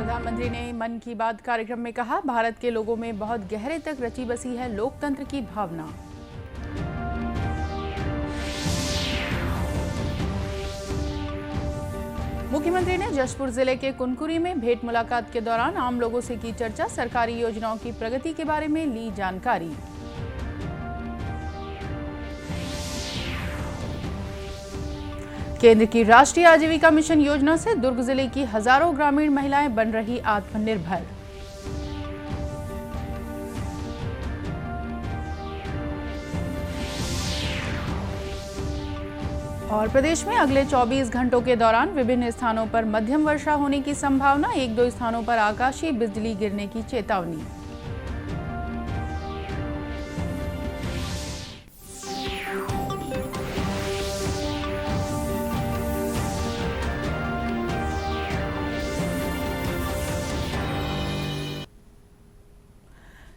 प्रधानमंत्री ने मन की बात कार्यक्रम में कहा, भारत के लोगों में बहुत गहरे तक रची बसी है लोकतंत्र की भावना। मुख्यमंत्री ने जशपुर जिले के कुनकुरी में भेंट मुलाकात के दौरान आम लोगों से की चर्चा, सरकारी योजनाओं की प्रगति के बारे में ली जानकारी। केंद्र की राष्ट्रीय आजीविका मिशन योजना से दुर्ग जिले की हजारों ग्रामीण महिलाएं बन रही आत्मनिर्भर। और प्रदेश में अगले 24 घंटों के दौरान विभिन्न स्थानों पर मध्यम वर्षा होने की संभावना, 1-2 स्थानों पर आकाशीय बिजली गिरने की चेतावनी।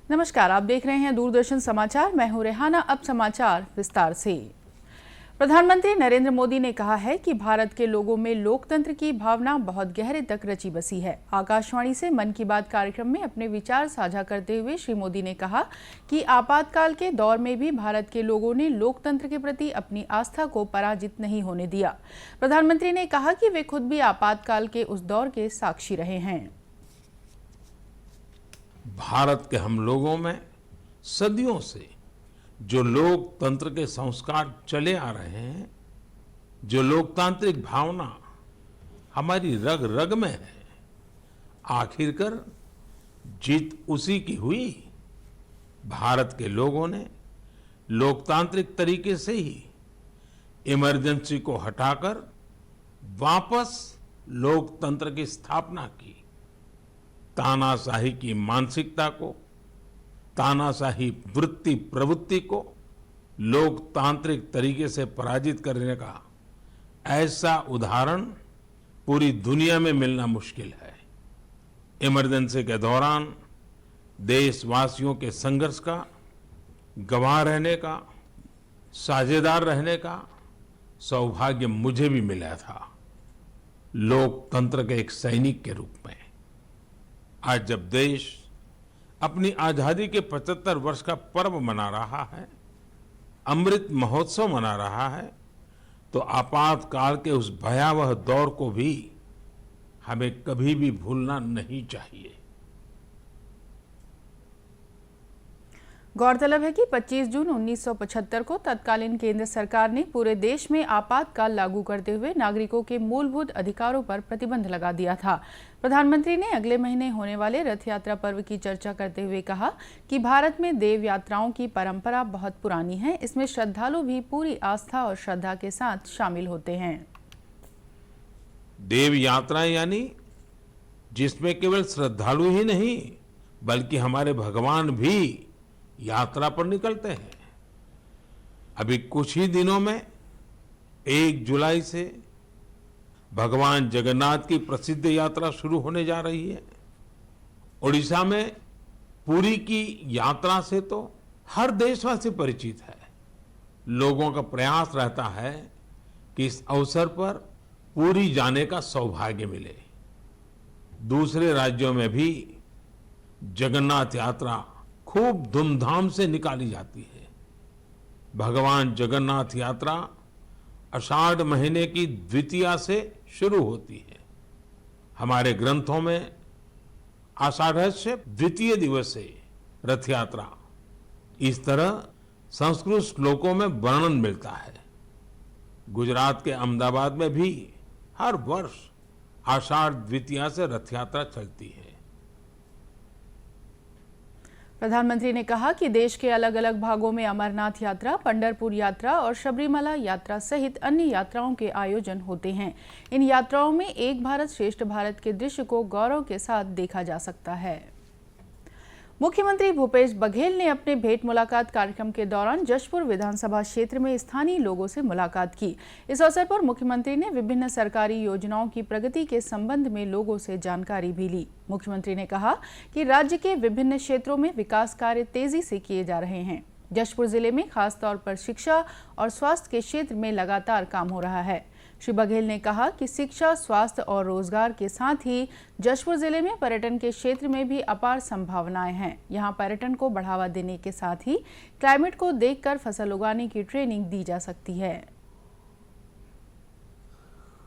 नमस्कार, आप देख रहे हैं दूरदर्शन समाचार। मैं हूं रेहाना। अब समाचार विस्तार से। प्रधानमंत्री नरेंद्र मोदी ने कहा है कि भारत के लोगों में लोकतंत्र की भावना बहुत गहरे तक रची बसी है। आकाशवाणी से मन की बात कार्यक्रम में अपने विचार साझा करते हुए श्री मोदी ने कहा कि आपातकाल के दौर में भी भारत के लोगों ने लोकतंत्र के प्रति अपनी आस्था को पराजित नहीं होने दिया। प्रधानमंत्री ने कहा कि वे खुद भी आपातकाल के उस दौर के साक्षी रहे हैं। भारत के हम लोगों में सदियों से जो लोकतंत्र के संस्कार चले आ रहे हैं, जो लोकतांत्रिक भावना हमारी रग रग में है, आखिरकार जीत उसी की हुई। भारत के लोगों ने लोकतांत्रिक तरीके से ही इमरजेंसी को हटाकर वापस लोकतंत्र की स्थापना की। तानाशाही की मानसिकता को, तानाशाही वृत्ति प्रवृत्ति को लोकतांत्रिक तरीके से पराजित करने का ऐसा उदाहरण पूरी दुनिया में मिलना मुश्किल है। इमरजेंसी के दौरान देशवासियों के संघर्ष का गवाह रहने का, साझेदार रहने का सौभाग्य मुझे भी मिला था, लोकतंत्र के एक सैनिक के रूप में। आज जब देश अपनी आजादी के 75 वर्ष का पर्व मना रहा है, अमृत महोत्सव मना रहा है, तो आपातकाल के उस भयावह दौर को भी हमें कभी भी भूलना नहीं चाहिए। गौरतलब है कि 25 जून 1975 को तत्कालीन केंद्र सरकार ने पूरे देश में आपातकाल लागू करते हुए नागरिकों के मूलभूत अधिकारों पर प्रतिबंध लगा दिया था। प्रधानमंत्री ने अगले महीने होने वाले रथ यात्रा पर्व की चर्चा करते हुए कहा कि भारत में देव यात्राओं की परंपरा बहुत पुरानी है। इसमें श्रद्धालु भी पूरी आस्था और श्रद्धा के साथ शामिल होते हैं। देव यात्रा यानी जिसमें केवल श्रद्धालु ही नहीं बल्कि हमारे भगवान भी यात्रा पर निकलते हैं। अभी कुछ ही दिनों में 1 जुलाई से भगवान जगन्नाथ की प्रसिद्ध यात्रा शुरू होने जा रही है। ओडिशा में पुरी की यात्रा से तो हर देशवासी परिचित है। लोगों का प्रयास रहता है कि इस अवसर पर पुरी जाने का सौभाग्य मिले। दूसरे राज्यों में भी जगन्नाथ यात्रा खूब धूमधाम से निकाली जाती है। भगवान जगन्नाथ यात्रा आषाढ़ महीने की द्वितीया से शुरू होती है। हमारे ग्रंथों में आषाढ़स्य द्वितीय दिवसे रथ यात्रा, इस तरह संस्कृत श्लोकों में वर्णन मिलता है। गुजरात के अहमदाबाद में भी हर वर्ष आषाढ़ द्वितीया से रथ यात्रा चलती है। प्रधानमंत्री ने कहा कि देश के अलग अलग भागों में अमरनाथ यात्रा, पंढरपुर यात्रा और शबरीमला यात्रा सहित अन्य यात्राओं के आयोजन होते हैं। इन यात्राओं में एक भारत श्रेष्ठ भारत के दृश्य को गौरव के साथ देखा जा सकता है। मुख्यमंत्री भूपेश बघेल ने अपने भेंट मुलाकात कार्यक्रम के दौरान जशपुर विधानसभा क्षेत्र में स्थानीय लोगों से मुलाकात की। इस अवसर पर मुख्यमंत्री ने विभिन्न सरकारी योजनाओं की प्रगति के संबंध में लोगों से जानकारी भी ली। मुख्यमंत्री ने कहा कि राज्य के विभिन्न क्षेत्रों में विकास कार्य तेजी से किए जा रहे हैं। जशपुर जिले में खासतौर पर शिक्षा और स्वास्थ्य के क्षेत्र में लगातार काम हो रहा है। श्री बघेल ने कहा कि शिक्षा, स्वास्थ्य और रोजगार के साथ ही जशपुर जिले में पर्यटन के क्षेत्र में भी अपार संभावनाएं हैं। यहां पर्यटन को बढ़ावा देने के साथ ही क्लाइमेट को देखकर फसल उगाने की ट्रेनिंग दी जा सकती है।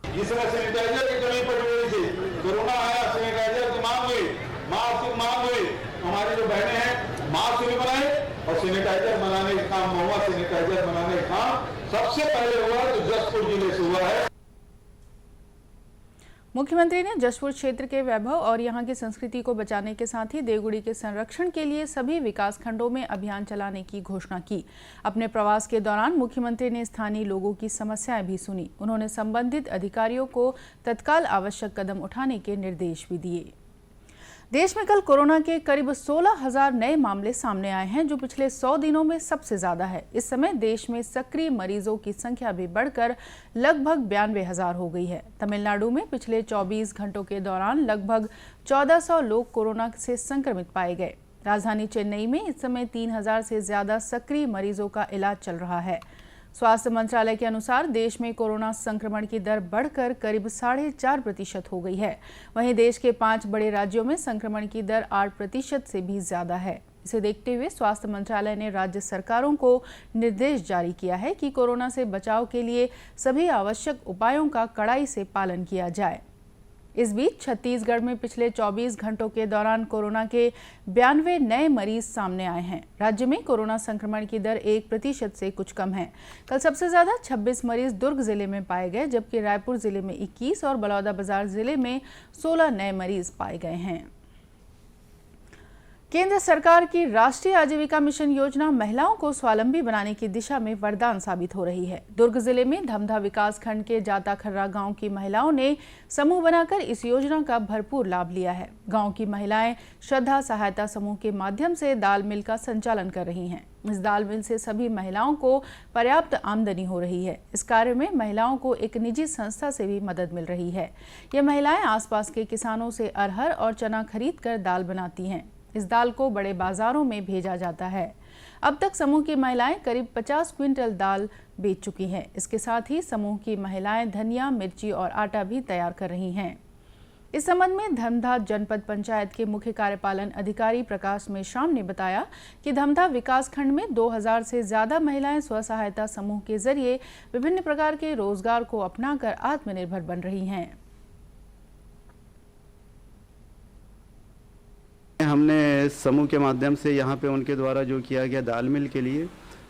जिस तरह सैनिटाइजर की कमी पड़ रही थी, कोरोना आया, सैनिटाइजर की मांग हुई, मास्क की मांग हुई, हमारी जो बहनें हैं मास्क भी बनाए और सैनिटाइजर बनाने का काम हुआ। सैनिटाइजर बनाने का काम सबसे पहले हुआ तो जशपुर जिले से हुआ है। मुख्यमंत्री ने जशपुर क्षेत्र के वैभव और यहां की संस्कृति को बचाने के साथ ही देवगुड़ी के संरक्षण के लिए सभी विकास खंडों में अभियान चलाने की घोषणा की। अपने प्रवास के दौरान मुख्यमंत्री ने स्थानीय लोगों की समस्याएं भी सुनी। उन्होंने संबंधित अधिकारियों को तत्काल आवश्यक कदम उठाने के निर्देश भी दिए। देश में कल कोरोना के करीब 16,000 नए मामले सामने आए हैं, जो पिछले 100 दिनों में सबसे ज्यादा है। इस समय देश में सक्रिय मरीजों की संख्या भी बढ़कर लगभग 92,000 हो गई है। तमिलनाडु में पिछले 24 घंटों के दौरान लगभग 1400 लोग कोरोना से संक्रमित पाए गए। राजधानी चेन्नई में इस समय 3,000 से ज्यादा सक्रिय मरीजों का इलाज चल रहा है। स्वास्थ्य मंत्रालय के अनुसार देश में कोरोना संक्रमण की दर बढ़कर करीब 4.5% हो गई है। वहीं देश के 5 बड़े राज्यों में संक्रमण की दर 8% से भी ज्यादा है। इसे देखते हुए स्वास्थ्य मंत्रालय ने राज्य सरकारों को निर्देश जारी किया है कि कोरोना से बचाव के लिए सभी आवश्यक उपायों का कड़ाई से पालन किया जाए। इस बीच छत्तीसगढ़ में पिछले 24 घंटों के दौरान कोरोना के 92 नए मरीज सामने आए हैं। राज्य में कोरोना संक्रमण की दर 1% से कुछ कम है। कल सबसे ज्यादा 26 मरीज दुर्ग जिले में पाए गए, जबकि रायपुर जिले में 21 और बलौदाबाजार जिले में 16 नए मरीज पाए गए हैं। केंद्र सरकार की राष्ट्रीय आजीविका मिशन योजना महिलाओं को स्वावलंबी बनाने की दिशा में वरदान साबित हो रही है। दुर्ग जिले में धमधा विकास खंड के जाता खर्रा गांव की महिलाओं ने समूह बनाकर इस योजना का भरपूर लाभ लिया है। गांव की महिलाएं श्रद्धा सहायता समूह के माध्यम से दाल मिल का संचालन कर रही हैं। इस दाल मिल से सभी महिलाओं को पर्याप्त आमदनी हो रही है। इस कार्य में महिलाओं को एक निजी संस्था से भी मदद मिल रही है। ये महिलाएं आसपास के किसानों से अरहर और चना खरीद कर दाल बनाती हैं। इस दाल को बड़े बाजारों में भेजा जाता है। अब तक समूह की महिलाएं करीब 50 क्विंटल दाल बेच चुकी हैं। इसके साथ ही समूह की महिलाएं धनिया, मिर्ची और आटा भी तैयार कर रही हैं। इस संबंध में धमधा जनपद पंचायत के मुख्य कार्यपालन अधिकारी प्रकाश मेश्राम ने बताया कि धमधा विकास खंड में 2000 से ज्यादा महिलाएं स्व सहायता समूह के जरिए विभिन्न प्रकार के रोजगार को अपनाकर आत्मनिर्भर बन रही हैं। हमने समूह के माध्यम से यहाँ पे उनके द्वारा जो किया गया दाल मिल के लिए,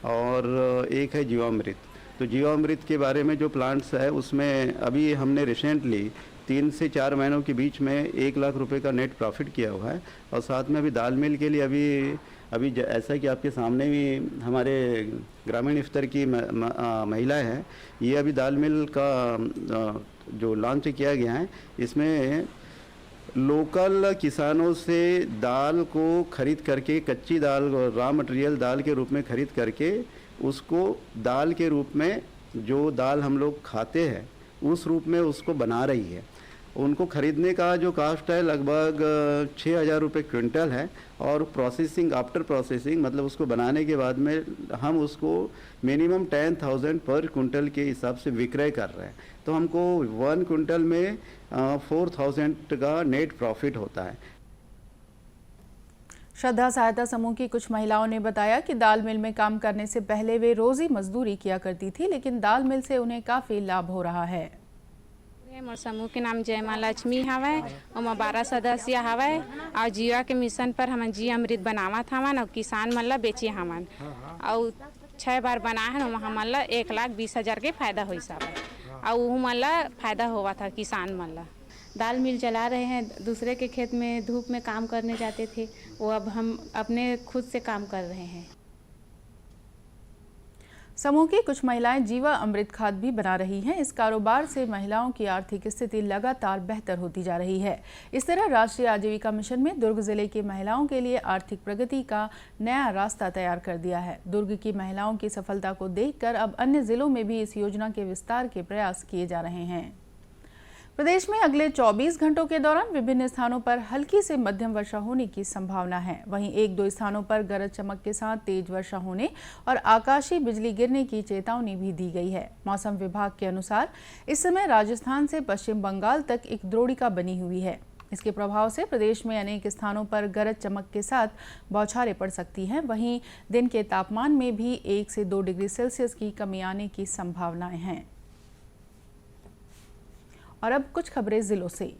और एक है जीवामृत। तो जीवामृत के बारे में जो प्लांट्स है उसमें अभी हमने रिसेंटली 3 से 4 महीनों के बीच में 1 लाख रुपए का नेट प्रॉफिट किया हुआ है। और साथ में अभी दाल मिल के लिए अभी ऐसा कि आपके सामने भी हमारे ग्रामीण स्तर की महिलाएं हैं, ये अभी दाल मिल का जो लॉन्च किया गया है, इसमें लोकल किसानों से दाल को खरीद करके, कच्ची दाल, रॉ मटेरियल दाल के रूप में खरीद करके उसको दाल के रूप में, जो दाल हम लोग खाते हैं उस रूप में उसको बना रही है। उनको खरीदने का जो कास्ट है लगभग 6,000 रुपये क्विंटल है। और प्रोसेसिंग, आफ्टर प्रोसेसिंग मतलब उसको बनाने के बाद में हम उसको मिनिमम 10,000 पर क्विंटल के हिसाब से विक्रय कर रहे हैं। तो हमको 1 क्विंटल में 4,000 का नेट प्रॉफिट होता है। श्रद्धा सहायता समूह की कुछ महिलाओं ने बताया कि दाल मिल में काम करने से पहले वे रोजी मजदूरी किया करती थी, लेकिन दाल मिल से उन्हें काफी लाभ हो रहा है। मोर समूह के नाम जय माँ लक्ष्मी हवय, ओमा 12 सदस्य हवय। और जीवा के मिशन पर हमन जी अमृत बनावत हवन और किसान मन ला बेचे हवन। और 6 बार बनाए हैं, हमन ला 1,20,000 के फायदा होइस हवय। और वो मन ला फायदा हुआ था किसान मन ला। दाल मिल चला रहे हैं। दूसरे के खेत में धूप में काम करने जाते थे, वो अब हम अपने खुद से काम कर रहे हैं। समूह की कुछ महिलाएं जीवा अमृत खाद भी बना रही हैं। इस कारोबार से महिलाओं की आर्थिक स्थिति लगातार बेहतर होती जा रही है। इस तरह राष्ट्रीय आजीविका मिशन में दुर्ग जिले की महिलाओं के लिए आर्थिक प्रगति का नया रास्ता तैयार कर दिया है। दुर्ग की महिलाओं की सफलता को देखकर अब अन्य जिलों में भी इस योजना के विस्तार के प्रयास किए जा रहे हैं। प्रदेश में अगले 24 घंटों के दौरान विभिन्न स्थानों पर हल्की से मध्यम वर्षा होने की संभावना है। वहीं 1-2 स्थानों पर गरज चमक के साथ तेज वर्षा होने और आकाशीय बिजली गिरने की चेतावनी भी दी गई है। मौसम विभाग के अनुसार इस समय राजस्थान से पश्चिम बंगाल तक एक द्रोणिका बनी हुई है। इसके प्रभाव से प्रदेश में अनेक स्थानों पर गरज चमक के साथ बौछारें पड़ सकती हैं। वहीं दिन के तापमान में भी 1 से 2 डिग्री सेल्सियस की कमी आने की संभावनाएं हैं। और अब कुछ खबरें जिलों से।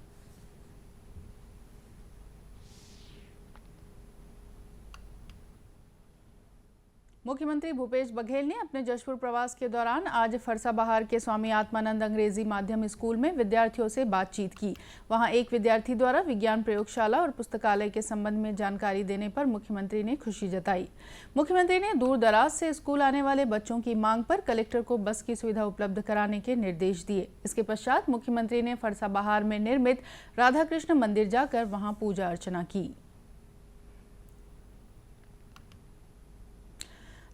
मुख्यमंत्री भूपेश बघेल ने अपने जशपुर प्रवास के दौरान आज फरसाबहार के स्वामी आत्मानंद अंग्रेजी माध्यम स्कूल में विद्यार्थियों से बातचीत की। वहां एक विद्यार्थी द्वारा विज्ञान प्रयोगशाला और पुस्तकालय के संबंध में जानकारी देने पर मुख्यमंत्री ने खुशी जताई। मुख्यमंत्री ने दूर दराज से स्कूल आने वाले बच्चों की मांग पर कलेक्टर को बस की सुविधा उपलब्ध कराने के निर्देश दिए। इसके पश्चात मुख्यमंत्री ने फरसाबहार में निर्मित राधा कृष्ण मंदिर जाकर वहां पूजा अर्चना की।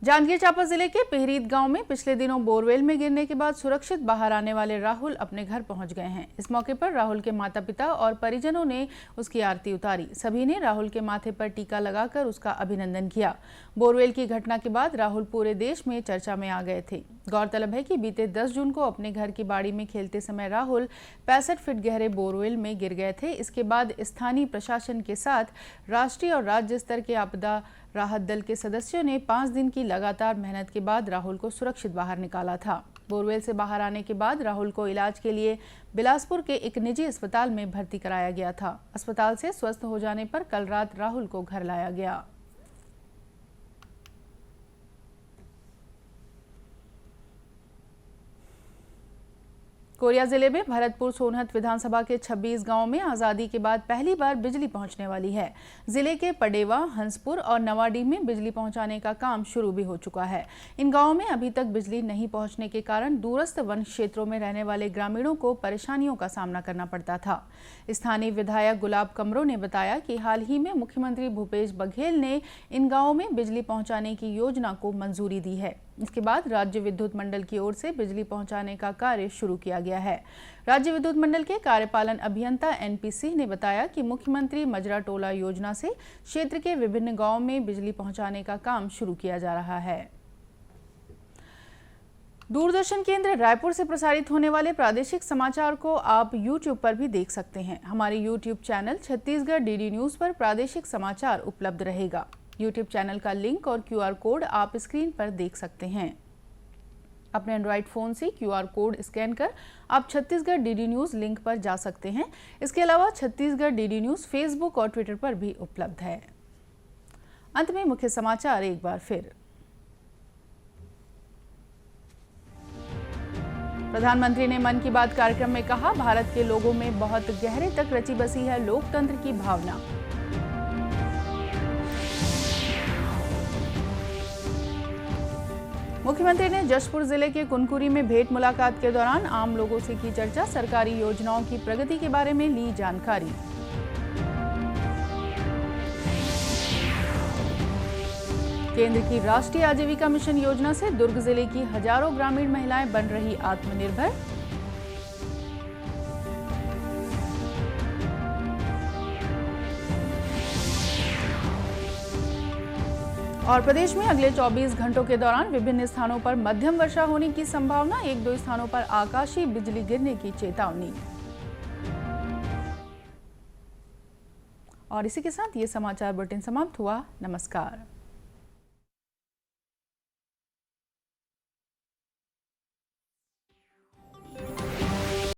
जांजगीर चांपा जिले के पिहरीत गांव में पिछले दिनों बोरवेल में गिरने के बाद सुरक्षित बाहर आने वाले राहुल अपने घर पहुंच गए हैं। इस मौके पर राहुल के माता-पिता और परिजनों ने उसकी आरती उतारी। सभी ने राहुल के माथे पर टीका लगाकर उसका अभिनंदन किया। बोरवेल की घटना के बाद राहुल पूरे देश में चर्चा में आ गए थे। गौरतलब है कि बीते 10 जून को अपने घर की बाड़ी में खेलते समय राहुल 65 फीट गहरे बोरवेल में गिर गए थे। इसके बाद स्थानीय प्रशासन के साथ राष्ट्रीय और राज्य स्तर के आपदा राहत दल के सदस्यों ने 5 दिन की लगातार मेहनत के बाद राहुल को सुरक्षित बाहर निकाला था। बोरवेल से बाहर आने के बाद राहुल को इलाज के लिए बिलासपुर के एक निजी अस्पताल में भर्ती कराया गया था। अस्पताल से स्वस्थ हो जाने पर कल रात राहुल को घर लाया गया। कोरिया जिले में भरतपुर सोनहत विधानसभा के 26 गांवों में आजादी के बाद पहली बार बिजली पहुंचने वाली है। जिले के पडेवा, हंसपुर और नवाडी में बिजली पहुंचाने का काम शुरू भी हो चुका है। इन गांवों में अभी तक बिजली नहीं पहुंचने के कारण दूरस्थ वन क्षेत्रों में रहने वाले ग्रामीणों को परेशानियों का सामना करना पड़ता था। स्थानीय विधायक गुलाब कमरो ने बताया कि हाल ही में मुख्यमंत्री भूपेश बघेल ने इन गाँवों में बिजली पहुँचाने की योजना को मंजूरी दी है। इसके बाद राज्य विद्युत मंडल की ओर से बिजली पहुंचाने का कार्य शुरू किया गया है। राज्य विद्युत मंडल के कार्यपालन अभियंता NP सिंह ने बताया कि मुख्यमंत्री मजरा टोला योजना से क्षेत्र के विभिन्न गांवों में बिजली पहुंचाने का काम शुरू किया जा रहा है। दूरदर्शन केंद्र रायपुर से प्रसारित होने वाले प्रादेशिक समाचार को आप YouTube पर भी देख सकते हैं। हमारे YouTube channel Chhattisgarh DD news पर प्रादेशिक समाचार उपलब्ध रहेगा। YouTube चैनल का लिंक और QR कोड आप स्क्रीन पर देख सकते हैं। अपने एंड्रॉइड फोन से QR कोड स्कैन कर आप छत्तीसगढ़ DD न्यूज़ लिंक पर जा सकते हैं। इसके अलावा छत्तीसगढ़ DD न्यूज़ फेसबुक और ट्विटर पर भी उपलब्ध है। अंत में मुख्य समाचार एक बार फिर। प्रधानमंत्री ने मन की बात कार्यक्रम में कहा, भारत के लोगों में बहुत गहरे तक रची बसी है लोकतंत्र की भावना। मुख्यमंत्री ने जशपुर जिले के कुनकुरी में भेंट मुलाकात के दौरान आम लोगों से की चर्चा, सरकारी योजनाओं की प्रगति के बारे में ली जानकारी। केंद्र की राष्ट्रीय आजीविका मिशन योजना से दुर्ग जिले की हजारों ग्रामीण महिलाएं बन रही आत्मनिर्भर। और प्रदेश में अगले 24 घंटों के दौरान विभिन्न स्थानों पर मध्यम वर्षा होने की संभावना, 1-2 स्थानों पर आकाशीय बिजली गिरने की चेतावनी। और इसी के साथ ये समाचार बुलेटिन समाप्त हुआ। नमस्कार।